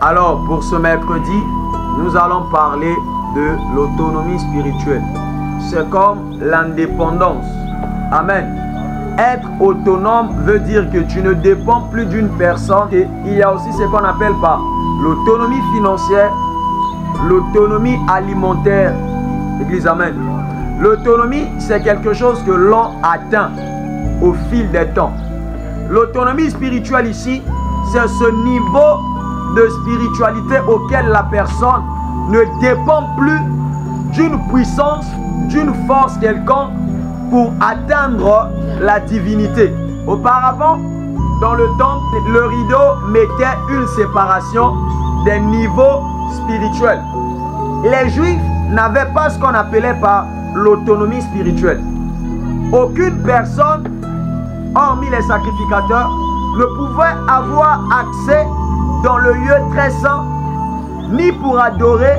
Alors, pour ce mercredi, nous allons parler de l'autonomie spirituelle. C'est comme l'indépendance. Amen. Être autonome veut dire que tu ne dépends plus d'une personne. Et il y a aussi ce qu'on appelle par l'autonomie financière, l'autonomie alimentaire. Église, amen. L'autonomie, c'est quelque chose que l'on atteint au fil des temps. L'autonomie spirituelle ici, c'est ce niveau de spiritualité auquel la personne ne dépend plus d'une puissance, d'une force quelconque pour atteindre la divinité. Auparavant, dans le temple, le rideau mettait une séparation des niveaux spirituels. Les Juifs n'avaient pas ce qu'on appelait par l'autonomie spirituelle. Aucune personne, hormis les sacrificateurs, ne pouvait avoir accès dans le lieu très saint, ni pour adorer.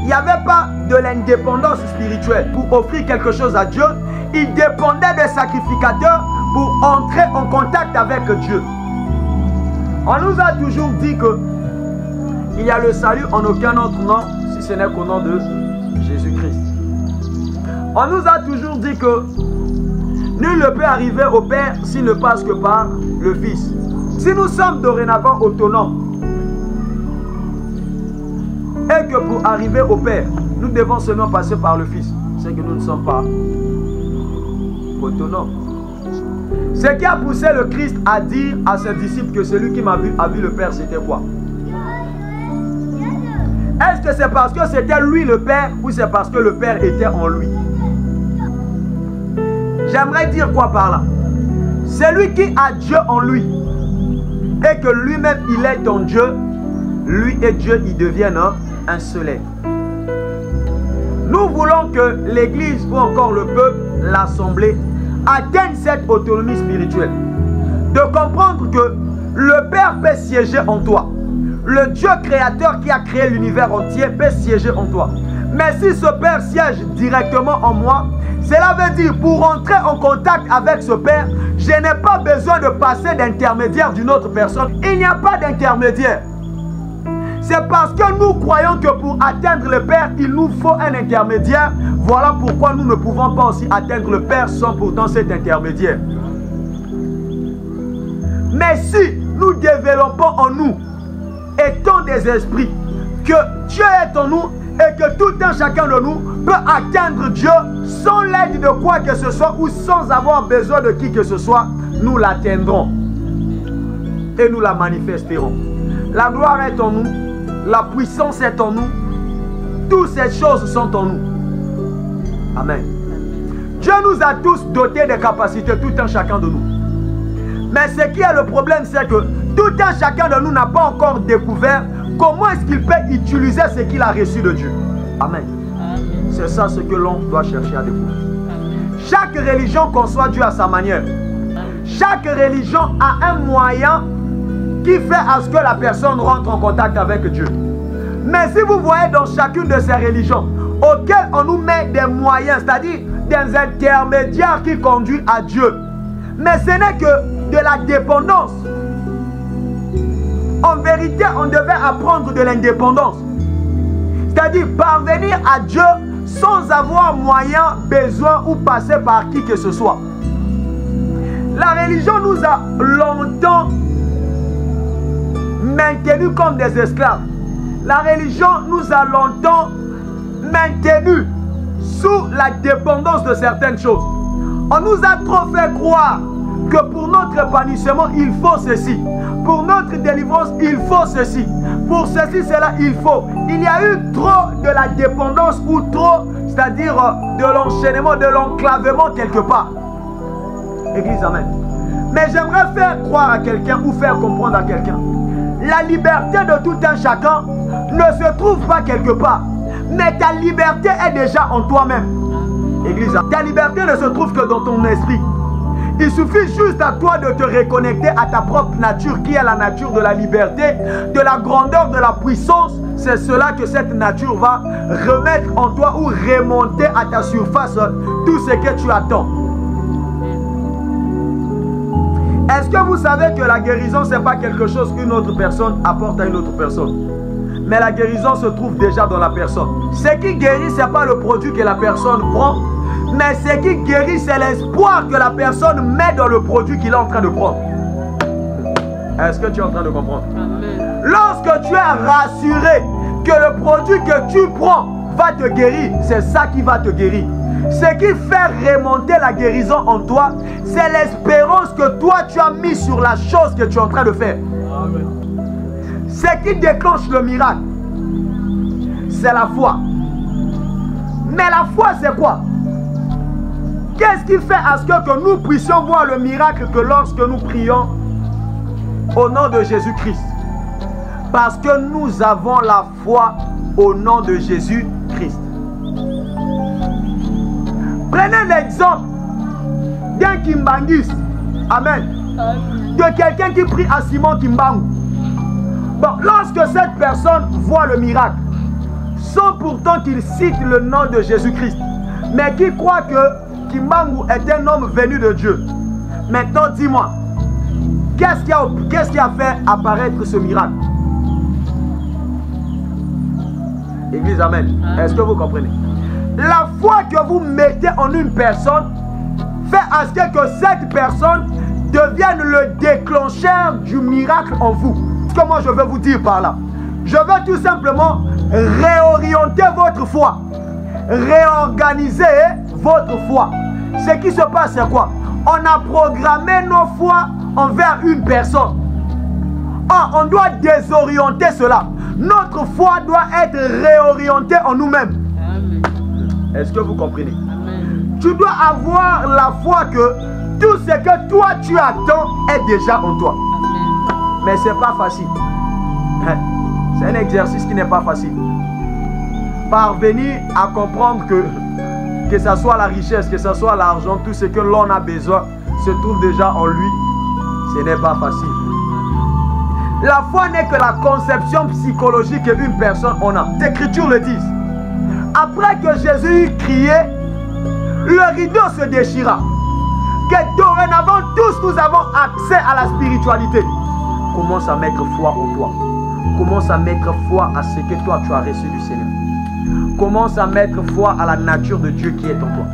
Il n'y avait pas de l'indépendance spirituelle. Pour offrir quelque chose à Dieu, il dépendait des sacrificateurs pour entrer en contact avec Dieu. On nous a toujours dit que il y a le salut en aucun autre nom, si ce n'est qu'au nom de Jésus-Christ. On nous a toujours dit que nul ne peut arriver au Père s'il ne passe que par le Fils. Si nous sommes dorénavant autonomes, et que pour arriver au Père, nous devons seulement passer par le Fils, c'est que nous ne sommes pas autonomes. Ce qui a poussé le Christ à dire à ses disciples que celui qui m'a vu a vu le Père, c'était quoi? Est-ce que c'est parce que c'était lui le Père ou c'est parce que le Père était en lui? J'aimerais dire quoi par là? Celui qui a Dieu en lui et que lui-même il est en Dieu, lui et Dieu ils deviennent un seul être. Nous voulons que l'Église ou encore le peuple, l'Assemblée, atteigne cette autonomie spirituelle. De comprendre que le Père peut siéger en toi. Le Dieu créateur qui a créé l'univers entier peut siéger en toi. Mais si ce Père siège directement en moi, cela veut dire pour entrer en contact avec ce Père, je n'ai pas besoin de passer d'intermédiaire d'une autre personne. Il n'y a pas d'intermédiaire. C'est parce que nous croyons que pour atteindre le Père, il nous faut un intermédiaire. Voilà pourquoi nous ne pouvons pas aussi atteindre le Père sans pourtant cet intermédiaire. Mais si nous développons en nous, étant des esprits, que Dieu est en nous et que tout un chacun de nous peut atteindre Dieu sans l'aide de quoi que ce soit ou sans avoir besoin de qui que ce soit, nous l'atteindrons et nous la manifesterons. La gloire est en nous, la puissance est en nous, toutes ces choses sont en nous. Amen. Dieu nous a tous dotés de capacités, tout un chacun de nous. Mais ce qui est le problème, c'est que tout un chacun de nous n'a pas encore découvert comment est-ce qu'il peut utiliser ce qu'il a reçu de Dieu. Amen. C'est ça ce que l'on doit chercher à découvrir. Chaque religion conçoit Dieu à sa manière. Chaque religion a un moyen qui fait à ce que la personne rentre en contact avec Dieu. Mais si vous voyez dans chacune de ces religions, auxquelles on nous met des moyens, c'est-à-dire des intermédiaires qui conduisent à Dieu, mais ce n'est que de la dépendance. En vérité, on devait apprendre de l'indépendance. C'est-à-dire parvenir à Dieu sans avoir moyen, besoin ou passer par qui que ce soit. La religion nous a longtemps maintenus comme des esclaves. La religion nous a longtemps maintenus sous la dépendance de certaines choses. On nous a trop fait croire que pour notre épanouissement, il faut ceci. Pour notre délivrance, il faut ceci. Pour ceci, cela, il faut. Il y a eu trop de la dépendance ou trop, c'est-à-dire de l'enchaînement, de l'enclavement quelque part. Église, amen. Mais j'aimerais faire croire à quelqu'un ou faire comprendre à quelqu'un. La liberté de tout un chacun ne se trouve pas quelque part. Mais ta liberté est déjà en toi-même. Église, ta liberté ne se trouve que dans ton esprit. Il suffit juste à toi de te reconnecter à ta propre nature qui est la nature de la liberté, de la grandeur, de la puissance. C'est cela que cette nature va remettre en toi ou remonter à ta surface tout ce que tu attends. Est-ce que vous savez que la guérison, ce n'est pas quelque chose qu'une autre personne apporte à une autre personne? Mais la guérison se trouve déjà dans la personne. Ce qui guérit, ce n'est pas le produit que la personne prend, mais ce qui guérit, c'est l'espoir que la personne met dans le produit qu'il est en train de prendre. Est-ce que tu es en train de comprendre? Amen. Lorsque tu es rassuré que le produit que tu prends va te guérir, c'est ça qui va te guérir. Ce qui fait remonter la guérison en toi, c'est l'espérance que toi tu as mis sur la chose que tu es en train de faire. Amen. Ce qui déclenche le miracle, c'est la foi. Mais la foi, c'est quoi? Qu'est-ce qui fait à ce que nous puissions voir le miracle que lorsque nous prions au nom de Jésus-Christ? Parce que nous avons la foi au nom de Jésus-Christ. Prenez l'exemple d'un Kimbangis. Amen. De quelqu'un qui prie à Simon Kimbangu. Bon, lorsque cette personne voit le miracle, sans pourtant qu'il cite le nom de Jésus-Christ, mais qui croit que Kimbangu est un homme venu de Dieu. Maintenant, dis-moi, qu'est-ce qui a fait apparaître ce miracle? Église, amen. Est-ce que vous comprenez? La foi que vous mettez en une personne fait à ce que cette personne devienne le déclencheur du miracle en vous. Ce que moi je veux vous dire par là, je veux tout simplement réorienter votre foi, réorganiser votre foi. Ce qui se passe, c'est quoi? On a programmé nos foi envers une personne. Or, on doit désorienter cela. Notre foi doit être réorientée en nous-mêmes. Est-ce que vous comprenez? Amen. Tu dois avoir la foi que tout ce que toi tu attends est déjà en toi. Amen. Mais ce n'est pas facile. C'est un exercice qui n'est pas facile. Parvenir à comprendre que ce soit la richesse, que ce soit l'argent, tout ce que l'on a besoin se trouve déjà en lui. Ce n'est pas facile. La foi n'est que la conception psychologique qu'une personne en a. Les Écritures le disent. Après que Jésus eut crié, le rideau se déchira. Que dorénavant, tous nous avons accès à la spiritualité. Commence à mettre foi en toi. Commence à mettre foi à ce que toi tu as reçu du Seigneur. Commence à mettre foi à la nature de Dieu qui est en toi.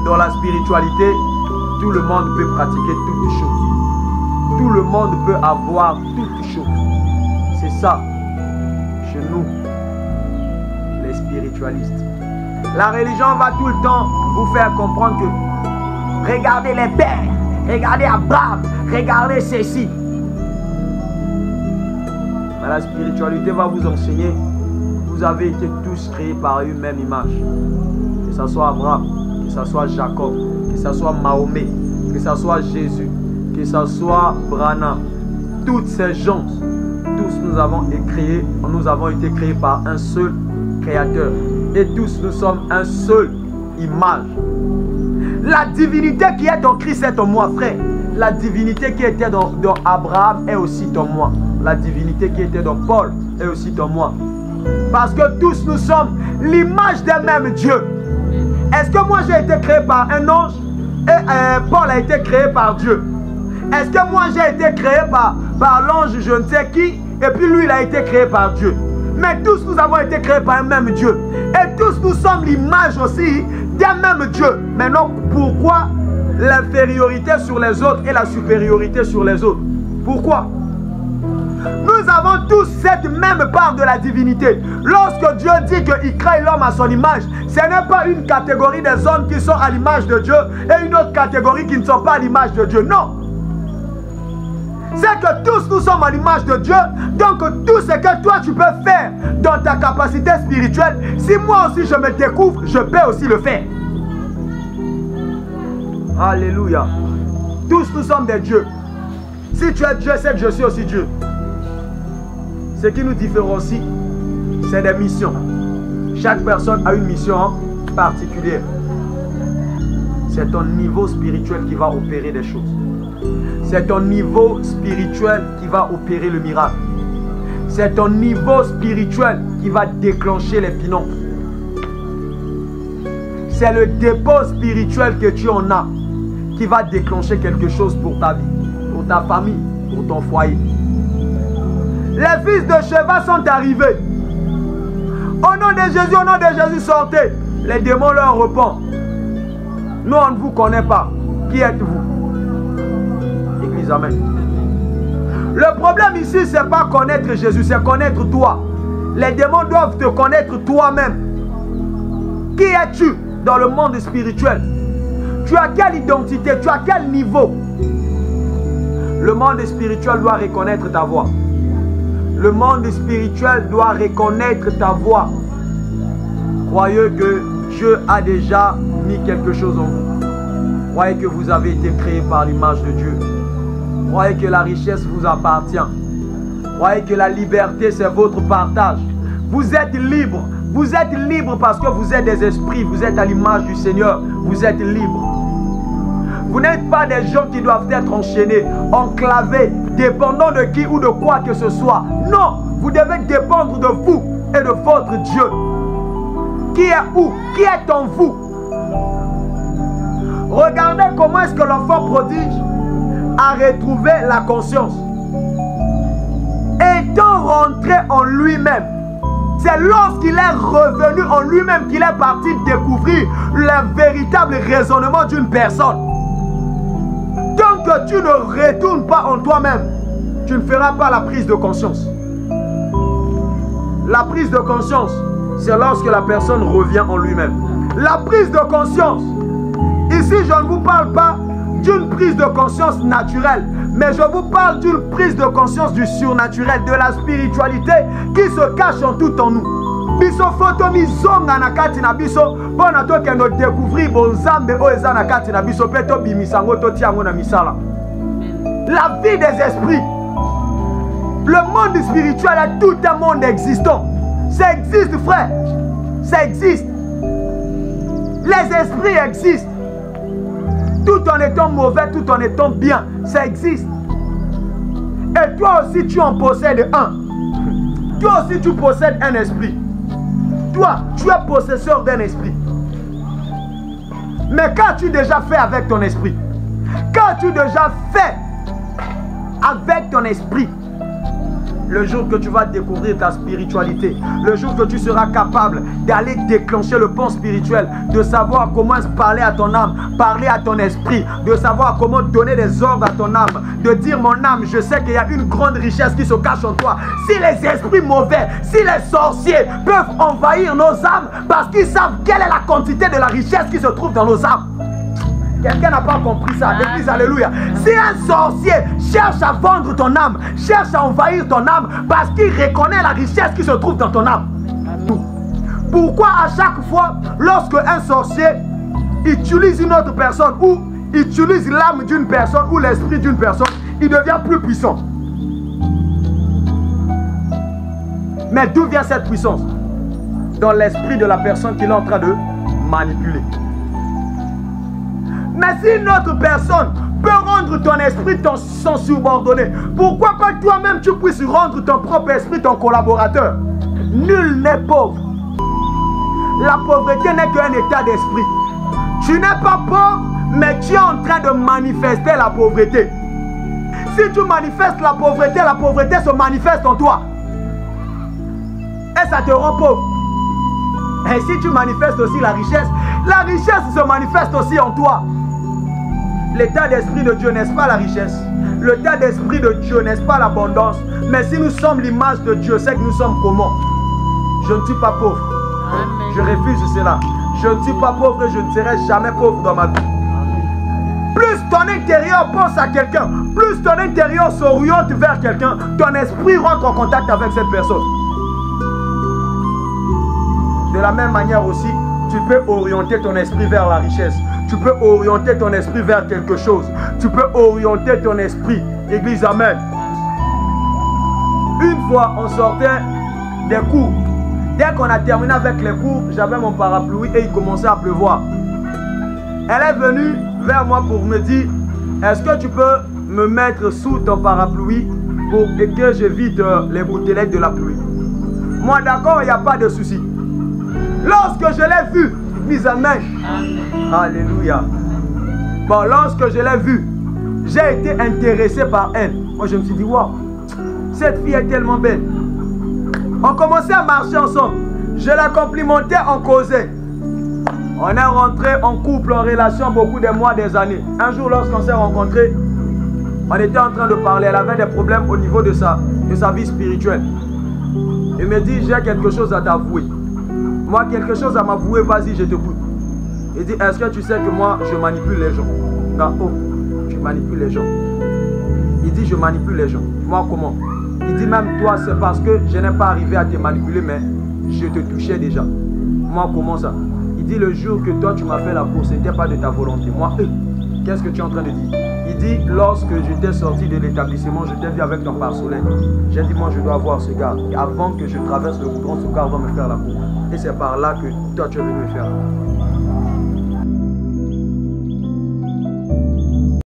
Dans la spiritualité, tout le monde peut pratiquer toutes les choses. Tout le monde peut avoir toutes les choses. C'est ça, chez nous, les spiritualistes. La religion va tout le temps vous faire comprendre que regardez les pères, regardez Abraham, regardez ceci. Mais la spiritualité va vous enseigner que vous avez été tous créés par une même image. Que ce soit Abraham, que ce soit Jacob, que ce soit Mahomet, que ce soit Jésus, que ce soit Branham. Toutes ces gens, tous nous avons été créés par un seul créateur. Et tous nous sommes un seul image. La divinité qui est en Christ est en moi, frère. La divinité qui était dans Abraham est aussi en moi. La divinité qui était dans Paul est aussi en moi. Parce que tous nous sommes l'image d'un même Dieu. Est-ce que moi j'ai été créé par un ange et Paul a été créé par Dieu? Est-ce que moi j'ai été créé par l'ange je ne sais qui et puis lui il a été créé par Dieu? Mais tous nous avons été créés par un même Dieu. Et tous nous sommes l'image aussi d'un même Dieu. Maintenant, pourquoi l'infériorité sur les autres et la supériorité sur les autres? Pourquoi? Nous avons tous cette même part de la divinité. Lorsque Dieu dit qu'il crée l'homme à son image, ce n'est pas une catégorie des hommes qui sont à l'image de Dieu et une autre catégorie qui ne sont pas à l'image de Dieu. Non. C'est que tous nous sommes à l'image de Dieu. Donc tout ce que toi tu peux faire dans ta capacité spirituelle, si moi aussi je me découvre, je peux aussi le faire. Alléluia. Tous nous sommes des dieux. Si tu es Dieu, c'est que je suis aussi Dieu. Ce qui nous différencie, c'est des missions. Chaque personne a une mission particulière. C'est ton niveau spirituel qui va opérer des choses. C'est ton niveau spirituel qui va opérer le miracle. C'est ton niveau spirituel qui va déclencher les finances. C'est le dépôt spirituel que tu en as qui va déclencher quelque chose pour ta vie, pour pour ta famille, pour ton foyer. Les fils de Sheba sont arrivés. Au nom de Jésus, sortez. Les démons leur répondent. Nous, on ne vous connaît pas. Qui êtes-vous? Église, amen. Le problème ici, ce n'est pas connaître Jésus, c'est connaître toi. Les démons doivent te connaître toi-même. Qui es-tu dans le monde spirituel? Tu as quelle identité? Tu as quel niveau? Le monde spirituel doit reconnaître ta voix. Le monde spirituel doit reconnaître ta voix. Croyez que Dieu a déjà mis quelque chose en vous. Croyez que vous avez été créé par l'image de Dieu. Croyez que la richesse vous appartient. Croyez que la liberté, c'est votre partage. Vous êtes libre. Vous êtes libre parce que vous êtes des esprits. Vous êtes à l'image du Seigneur. Vous êtes libre. Vous n'êtes pas des gens qui doivent être enchaînés, enclavés, dépendants de qui ou de quoi que ce soit. Non, vous devez dépendre de vous et de votre Dieu. Qui est où? Qui est en vous? Regardez comment est-ce que l'enfant prodige a retrouvé la conscience. Étant rentré en lui-même, c'est lorsqu'il est revenu en lui-même qu'il est parti découvrir le véritable raisonnement d'une personne. Tant que tu ne retournes pas en toi-même, tu ne feras pas la prise de conscience. La prise de conscience, c'est lorsque la personne revient en lui-même. La prise de conscience, ici je ne vous parle pas d'une prise de conscience naturelle, mais je vous parle d'une prise de conscience du surnaturel, de la spiritualité qui se cache en tout en nous. Biso photo mizonga na kati na biso bona to ke no découvrir bonzambe o eza na kati na biso pe to bimisango to tiango na misala. La vie des esprits. Le monde spirituel est tout un monde existant. Ça existe, frère. Ça existe. Les esprits existent. Tout en étant mauvais, tout en étant bien. Ça existe. Et toi aussi, tu en possèdes un. Toi aussi, tu possèdes un esprit. Toi, tu es possesseur d'un esprit. Mais qu'as-tu déjà fait avec ton esprit? Qu'as-tu déjà fait avec ton esprit? Le jour que tu vas découvrir ta spiritualité, le jour que tu seras capable d'aller déclencher le pont spirituel, de savoir comment parler à ton âme, parler à ton esprit, de savoir comment donner des ordres à ton âme, de dire mon âme, je sais qu'il y a une grande richesse qui se cache en toi. Si les esprits mauvais, si les sorciers peuvent envahir nos âmes parce qu'ils savent quelle est la quantité de la richesse qui se trouve dans nos âmes. Quelqu'un n'a pas compris ça. Église, alléluia. Si un sorcier cherche à vendre ton âme, cherche à envahir ton âme, parce qu'il reconnaît la richesse qui se trouve dans ton âme. Pourquoi à chaque fois, lorsque un sorcier utilise une autre personne, ou utilise l'âme d'une personne, ou l'esprit d'une personne, il devient plus puissant? Mais d'où vient cette puissance? Dans l'esprit de la personne qu'il est en train de manipuler. Mais si une autre personne peut rendre ton esprit son subordonné, pourquoi pas toi-même tu puisses rendre ton propre esprit ton collaborateur? Nul n'est pauvre. La pauvreté n'est qu'un état d'esprit. Tu n'es pas pauvre, mais tu es en train de manifester la pauvreté. Si tu manifestes la pauvreté se manifeste en toi. Et ça te rend pauvre. Et si tu manifestes aussi la richesse se manifeste aussi en toi. L'état d'esprit de Dieu, n'est-ce pas la richesse? L'état d'esprit de Dieu, n'est-ce pas l'abondance? Mais si nous sommes l'image de Dieu, c'est que nous sommes comment? Je ne suis pas pauvre. Amen. Je refuse cela. Je ne suis pas pauvre et je ne serai jamais pauvre dans ma vie. Amen. Plus ton intérieur pense à quelqu'un, plus ton intérieur s'oriente vers quelqu'un, ton esprit rentre en contact avec cette personne. De la même manière aussi, tu peux orienter ton esprit vers la richesse. Tu peux orienter ton esprit vers quelque chose. Tu peux orienter ton esprit. Église, amen. Une fois, on sortait des cours. Dès qu'on a terminé avec les cours, j'avais mon parapluie et il commençait à pleuvoir. Elle est venue vers moi pour me dire, est-ce que tu peux me mettre sous ton parapluie pour que j'évite les gouttelettes de la pluie? Moi, d'accord, il n'y a pas de souci. Lorsque je l'ai vu, mise en main. Alléluia. Bon, lorsque je l'ai vu, j'ai été intéressé par elle. Moi, je me suis dit, waouh, cette fille est tellement belle. On commençait à marcher ensemble. Je la complimentais, on causait. On est rentré en couple, en relation, beaucoup de mois, des années. Un jour, lorsqu'on s'est rencontrés, on était en train de parler. Elle avait des problèmes au niveau de sa vie spirituelle. Il me dit, j'ai quelque chose à t'avouer. Moi, quelque chose à m'avouer, vas-y, je t'écoute. Il dit, est-ce que tu sais que moi, je manipule les gens? Oh, tu manipules les gens. Il dit, je manipule les gens. Moi, comment? Il dit, même toi, c'est parce que je n'ai pas arrivé à te manipuler, mais je te touchais déjà. Moi, comment ça? Il dit, le jour que toi, tu m'as fait la course, ce n'était pas de ta volonté. Moi, qu'est-ce que tu es en train de dire? Il dit, lorsque j'étais sorti de l'établissement, je t'ai vu avec ton pare-soleil. J'ai dit, moi, je dois voir ce gars. Avant que je traverse le goudron, ce gars va me faire la course. Et c'est par là que toi, tu es venu me faire.